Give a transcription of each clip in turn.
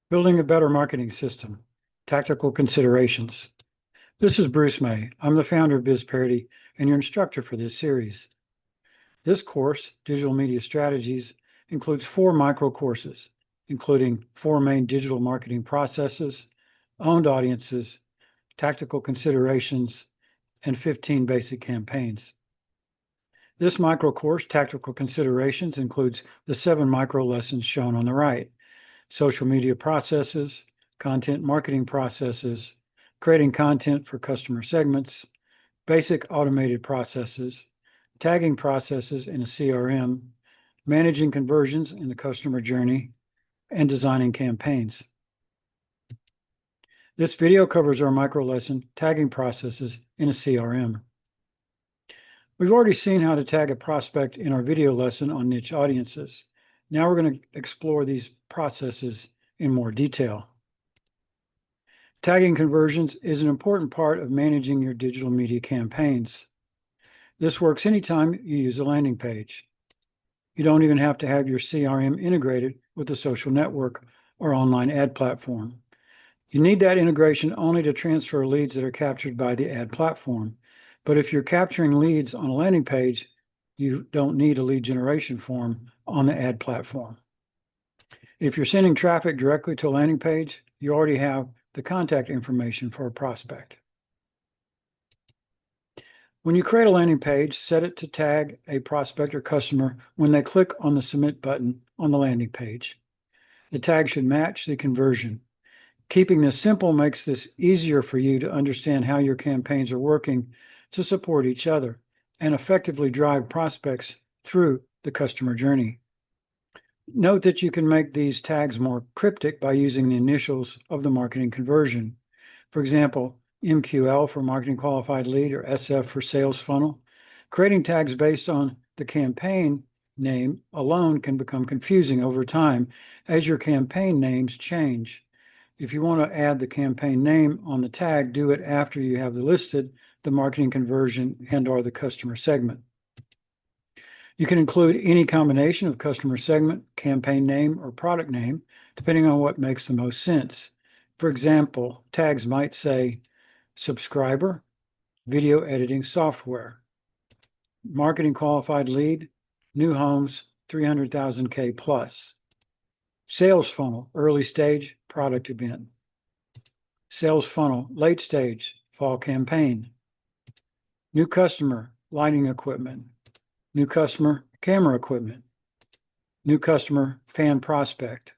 Building a better marketing system, tactical considerations. This is Bruce May. I'm the founder of Bizperity and your instructor for this series. This course, Digital Media Strategies, includes 4 micro courses, including 4 main digital marketing processes, owned audiences, tactical considerations, and 15 basic campaigns. This micro course, Tactical Considerations, includes the 7 micro lessons shown on the right: social media processes, content marketing processes, creating content for customer segments, basic automated processes, tagging processes in a CRM, managing conversions in the customer journey, and designing campaigns. This video covers our micro lesson, tagging processes in a CRM. We've already seen how to tag a prospect in our video lesson on niche audiences. Now we're going to explore these processes in more detail. Tagging conversions is an important part of managing your digital media campaigns. This works anytime you use a landing page. You don't even have to have your CRM integrated with a social network or online ad platform. You need that integration only to transfer leads that are captured by the ad platform. But if you're capturing leads on a landing page, you don't need a lead generation form on the ad platform. If you're sending traffic directly to a landing page, you already have the contact information for a prospect. When you create a landing page, set it to tag a prospect or customer when they click on the Submit button on the landing page. The tag should match the conversion. Keeping this simple makes this easier for you to understand how your campaigns are working to support each other and effectively drive prospects through the customer journey. Note that you can make these tags more cryptic by using the initials of the marketing conversion. For example, MQL for marketing qualified lead or SF for sales funnel. Creating tags based on the campaign name alone can become confusing over time as your campaign names change. If you want to add the campaign name on the tag, do it after you have listed the marketing conversion and/or the customer segment. You can include any combination of customer segment, campaign name, or product name, depending on what makes the most sense. For example, tags might say subscriber, video editing software, marketing qualified lead, new homes, 300,000K plus, sales funnel, early stage, product event, sales funnel, late stage, fall campaign, new customer, lighting equipment, new customer, camera equipment, new customer, fan prospect.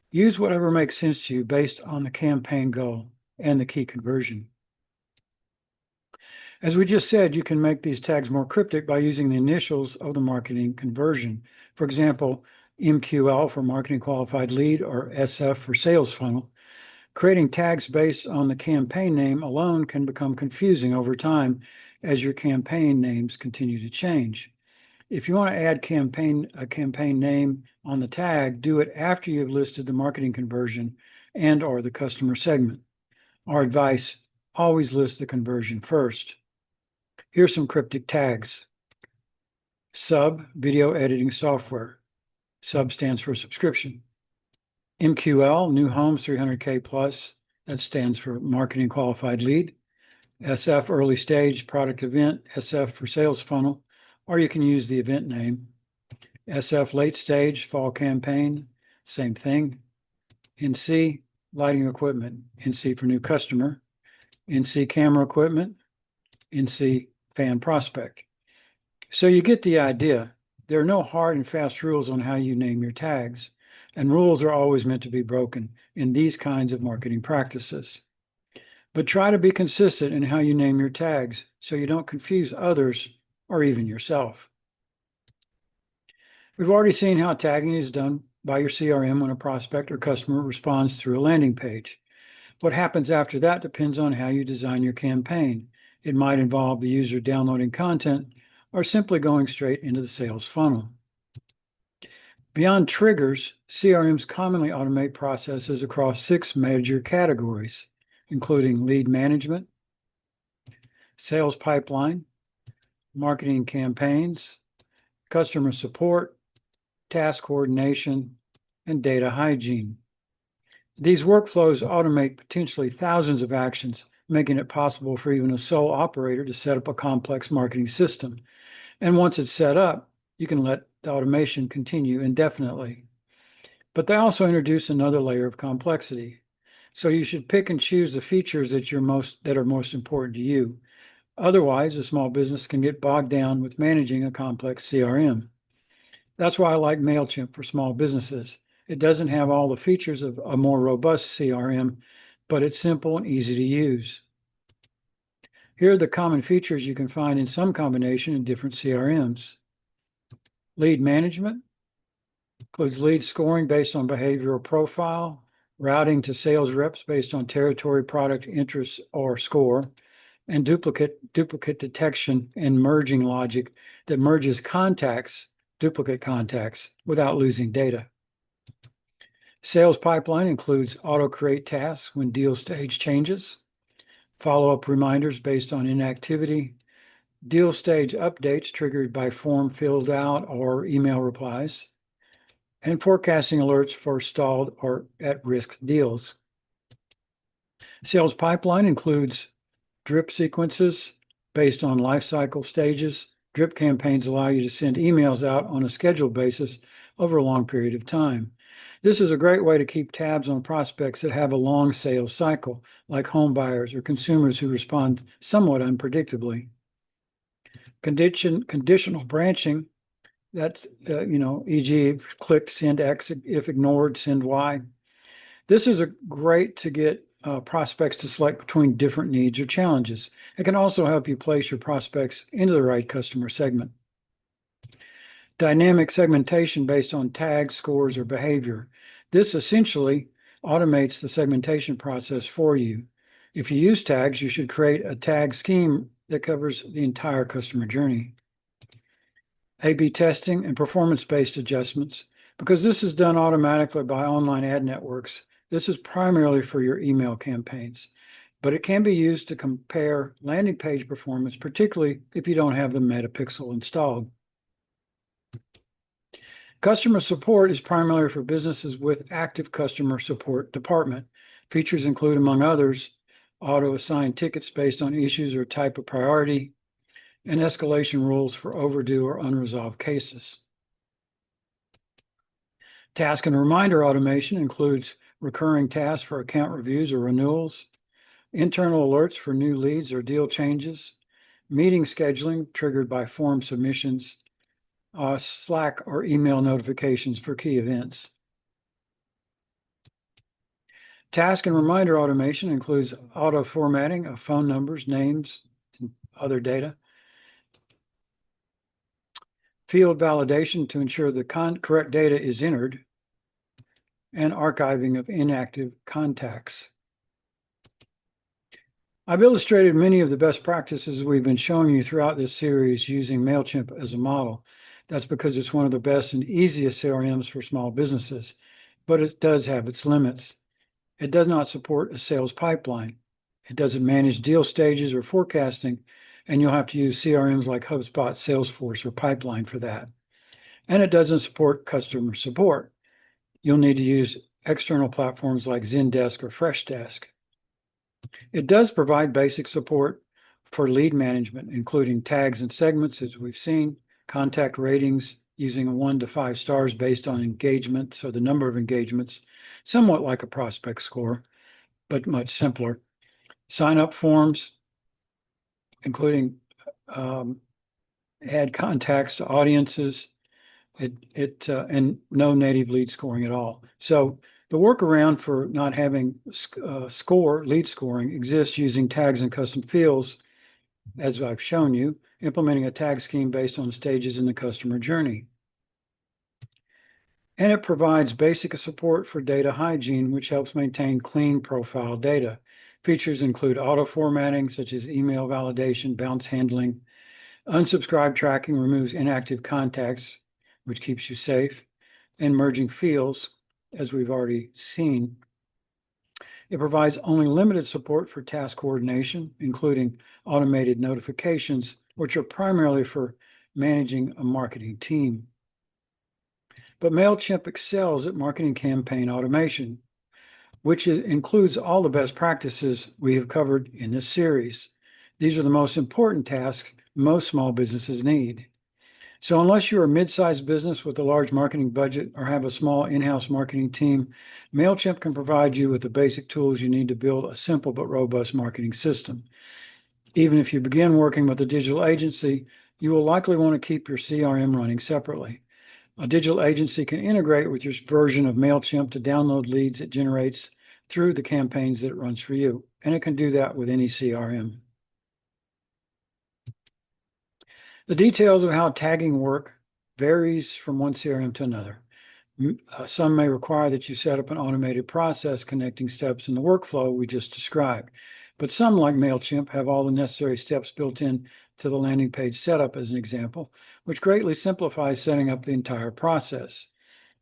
Use whatever makes sense to you based on the campaign goal and the key conversion. As we just said, you can make these tags more cryptic by using the initials of the marketing conversion. For example, MQL for marketing qualified lead or SF for sales funnel. Creating tags based on the campaign name alone can become confusing over time as your campaign names continue to change. If you want to add a campaign name on the tag, do it after you've listed the marketing conversion and/or the customer segment. Our advice, always list the conversion first. Here's some cryptic tags. Sub, video editing software. Sub stands for subscription. MQL, new homes 300K plus, that stands for marketing qualified lead. SF, early stage, product event, SF for sales funnel, or you can use the event name. SF, late stage, fall campaign, same thing. NC, lighting equipment, NC for new customer. NC, camera equipment, NC, fan prospect. So you get the idea. There are no hard and fast rules on how you name your tags, and rules are always meant to be broken in these kinds of marketing practices. But try to be consistent in how you name your tags so you don't confuse others or even yourself. We've already seen how tagging is done by your CRM when a prospect or customer responds through a landing page. What happens after that depends on how you design your campaign. It might involve the user downloading content or simply going straight into the sales funnel. Beyond triggers, CRMs commonly automate processes across 6 major categories, including lead management, sales pipeline, marketing campaigns, customer support, task coordination, and data hygiene. These workflows automate potentially thousands of actions, making it possible for even a sole operator to set up a complex marketing system. And once it's set up, you can let the automation continue indefinitely. But they also introduce another layer of complexity. So you should pick and choose the features that are most important to you. Otherwise, a small business can get bogged down with managing a complex CRM. That's why I like MailChimp for small businesses. It doesn't have all the features of a more robust CRM, but it's simple and easy to use. Here are the common features you can find in some combination in different CRMs. Lead management includes lead scoring based on behavioral profile, routing to sales reps based on territory, product, interest, or score, and duplicate detection and merging logic that merges duplicate contacts, without losing data. Sales pipeline includes auto-create tasks when deal stage changes, follow-up reminders based on inactivity, deal stage updates triggered by form filled out or email replies, and forecasting alerts for stalled or at-risk deals. Sales pipeline includes drip sequences based on life cycle stages. Drip campaigns allow you to send emails out on a scheduled basis over a long period of time. This is a great way to keep tabs on prospects that have a long sales cycle, like home buyers or consumers who respond somewhat unpredictably. Conditional branching, that's, e.g., if clicked, send X, if ignored, send Y. This is a great to get prospects to select between different needs or challenges. It can also help you place your prospects into the right customer segment. Dynamic segmentation based on tags, scores, or behavior. This essentially automates the segmentation process for you. If you use tags, you should create a tag scheme that covers the entire customer journey. A/B testing and performance-based adjustments. Because this is done automatically by online ad networks, this is primarily for your email campaigns, but it can be used to compare landing page performance, particularly if you don't have the Metapixel installed. Customer support is primarily for businesses with active customer support department. Features include, among others, auto-assign tickets based on issues or type of priority, and escalation rules for overdue or unresolved cases. Task and reminder automation includes recurring tasks for account reviews or renewals, internal alerts for new leads or deal changes, meeting scheduling triggered by form submissions, Slack or email notifications for key events. Task and reminder automation includes auto formatting of phone numbers, names, and other data. Field validation to ensure the correct data is entered, and archiving of inactive contacts. I've illustrated many of the best practices we've been showing you throughout this series using MailChimp as a model. That's because it's one of the best and easiest CRMs for small businesses, but it does have its limits. It does not support a sales pipeline. It doesn't manage deal stages or forecasting, and you'll have to use CRMs like HubSpot, Salesforce, or Pipeline for that. And it doesn't support customer support. You'll need to use external platforms like Zendesk or Freshdesk. It does provide basic support for lead management, including tags and segments, as we've seen, contact ratings using 1 to 5 stars based on engagement, so the number of engagements, somewhat like a prospect score, but much simpler. Sign-up forms, including add contacts to audiences, and no native lead scoring at all. So the workaround for not having lead scoring exists using tags and custom fields, as I've shown you, implementing a tag scheme based on stages in the customer journey. And it provides basic support for data hygiene, which helps maintain clean profile data. Features include auto formatting, such as email validation, bounce handling. Unsubscribe tracking removes inactive contacts, which keeps you safe, and merging fields, as we've already seen. It provides only limited support for task coordination, including automated notifications, which are primarily for managing a marketing team. But MailChimp excels at marketing campaign automation. which includes all the best practices we have covered in this series. These are the most important tasks most small businesses need. So unless you're a mid-sized business with a large marketing budget or have a small in-house marketing team, MailChimp can provide you with the basic tools you need to build a simple but robust marketing system. Even if you begin working with a digital agency, you will likely want to keep your CRM running separately. A digital agency can integrate with your version of MailChimp to download leads it generates through the campaigns that it runs for you, and it can do that with any CRM. The details of how tagging work varies from one CRM to another. Some may require that you set up an automated process connecting steps in the workflow we just described, but some, like MailChimp, have all the necessary steps built in to the landing page setup, as an example, which greatly simplifies setting up the entire process.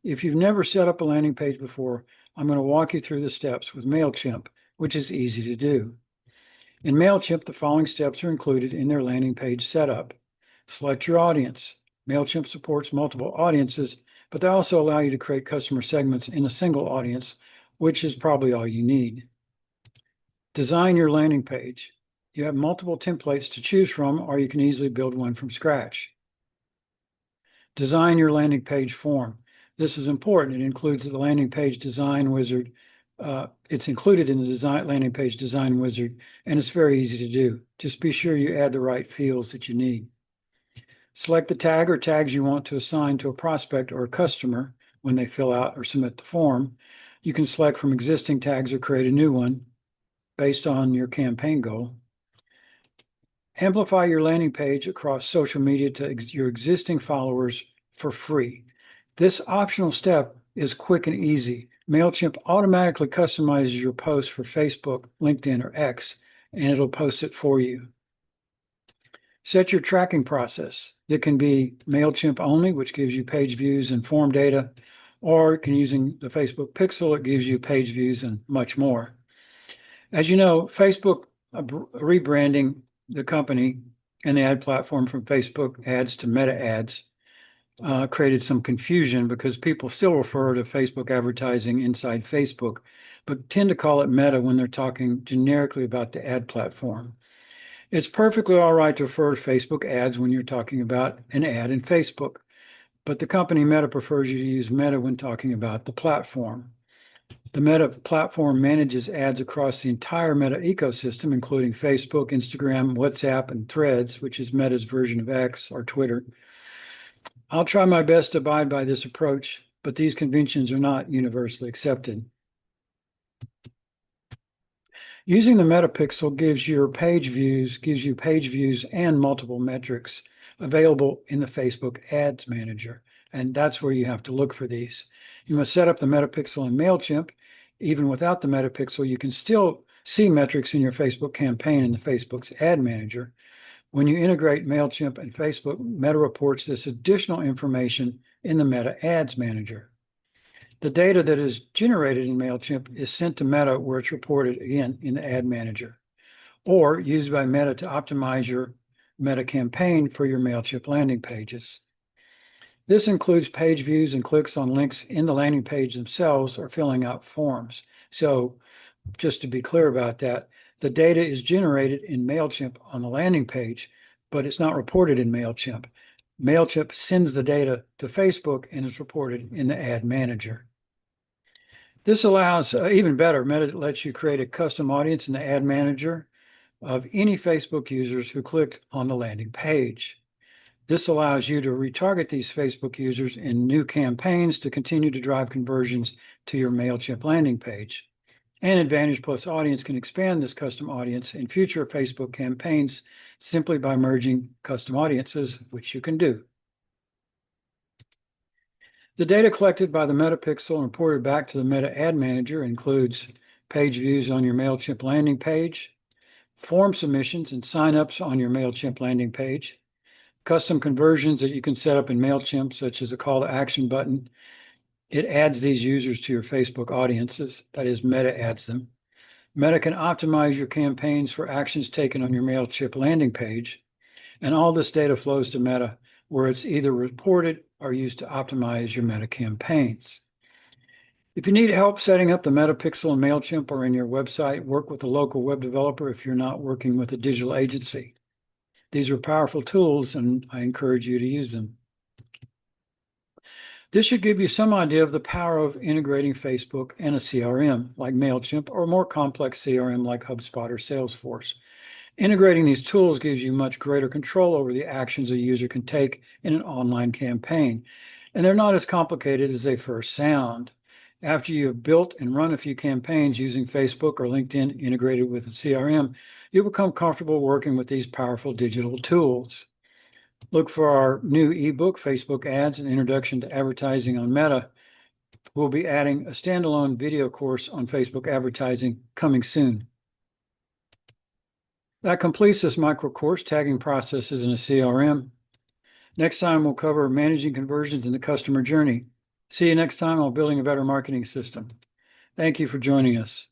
If you've never set up a landing page before, I'm going to walk you through the steps with MailChimp, which is easy to do. In MailChimp, the following steps are included in their landing page setup. Select your audience. MailChimp supports multiple audiences, but they also allow you to create customer segments in a single audience, which is probably all you need. Design your landing page. You have multiple templates to choose from, or you can easily build one from scratch. Design your landing page form. This is important. It includes the landing page design wizard. It's included in the landing page design wizard, and it's very easy to do. Just be sure you add the right fields that you need. Select the tag or tags you want to assign to a prospect or a customer when they fill out or submit the form. You can select from existing tags or create a new one based on your campaign goal. Amplify your landing page across social media to your existing followers for free. This optional step is quick and easy. MailChimp automatically customizes your post for Facebook, LinkedIn, or X, and it'll post it for you. Set your tracking process. It can be MailChimp only, which gives you page views and form data, or using the Facebook Pixel, it gives you page views and much more. As you know, Facebook rebranding the company and the ad platform from Facebook ads to Meta ads created some confusion because people still refer to Facebook advertising inside Facebook, but tend to call it Meta when they're talking generically about the ad platform. It's perfectly all right to refer to Facebook ads when you're talking about an ad in Facebook, but the company Meta prefers you to use Meta when talking about the platform. The Meta platform manages ads across the entire Meta ecosystem, including Facebook, Instagram, WhatsApp, and Threads, which is Meta's version of X or Twitter. I'll try my best to abide by this approach, but these conventions are not universally accepted. Using the metapixel gives you page views and multiple metrics available in the Facebook Ads Manager, and that's where you have to look for these. You must set up the metapixel in MailChimp. Even without the metapixel, you can still see metrics in your Facebook campaign in the Facebook's Ad Manager. When you integrate MailChimp and Facebook, Meta reports this additional information in the Meta Ads Manager. The data that is generated in MailChimp is sent to Meta, where it's reported again in the Ad Manager, or used by Meta to optimize your Meta campaign for your MailChimp landing pages. This includes page views and clicks on links in the landing page themselves or filling out forms. So just to be clear about that, the data is generated in MailChimp on the landing page, but it's not reported in MailChimp. MailChimp sends the data to Facebook and is reported in the Ad Manager. This allows, even better, Meta lets you create a custom audience in the Ad Manager of any Facebook users who clicked on the landing page. This allows you to retarget these Facebook users in new campaigns to continue to drive conversions to your MailChimp landing page. And Advantage Plus Audience can expand this custom audience in future Facebook campaigns simply by merging custom audiences, which you can do. The data collected by the Metapixel and reported back to the Meta Ad Manager includes page views on your MailChimp landing page, form submissions and signups on your MailChimp landing page, custom conversions that you can set up in MailChimp, such as a call to action button. It adds these users to your Facebook audiences. That is, Meta adds them. Meta can optimize your campaigns for actions taken on your MailChimp landing page. And all this data flows to Meta, where it's either reported or used to optimize your Meta campaigns. If you need help setting up the Metapixel and MailChimp or in your website, work with a local web developer if you're not working with a digital agency. These are powerful tools, and I encourage you to use them. This should give you some idea of the power of integrating Facebook and a CRM like MailChimp or a more complex CRM like HubSpot or Salesforce. Integrating these tools gives you much greater control over the actions a user can take in an online campaign, and they're not as complicated as they first sound. After you have built and run a few campaigns using Facebook or LinkedIn integrated with a CRM, you'll become comfortable working with these powerful digital tools. Look for our new ebook, Facebook Ads, an Introduction to Advertising on Meta. We'll be adding a standalone video course on Facebook advertising coming soon. That completes this micro course, Tagging Processes in a CRM. Next time, we'll cover managing conversions in the customer journey. See you next time on Building a Better Marketing System. Thank you for joining us.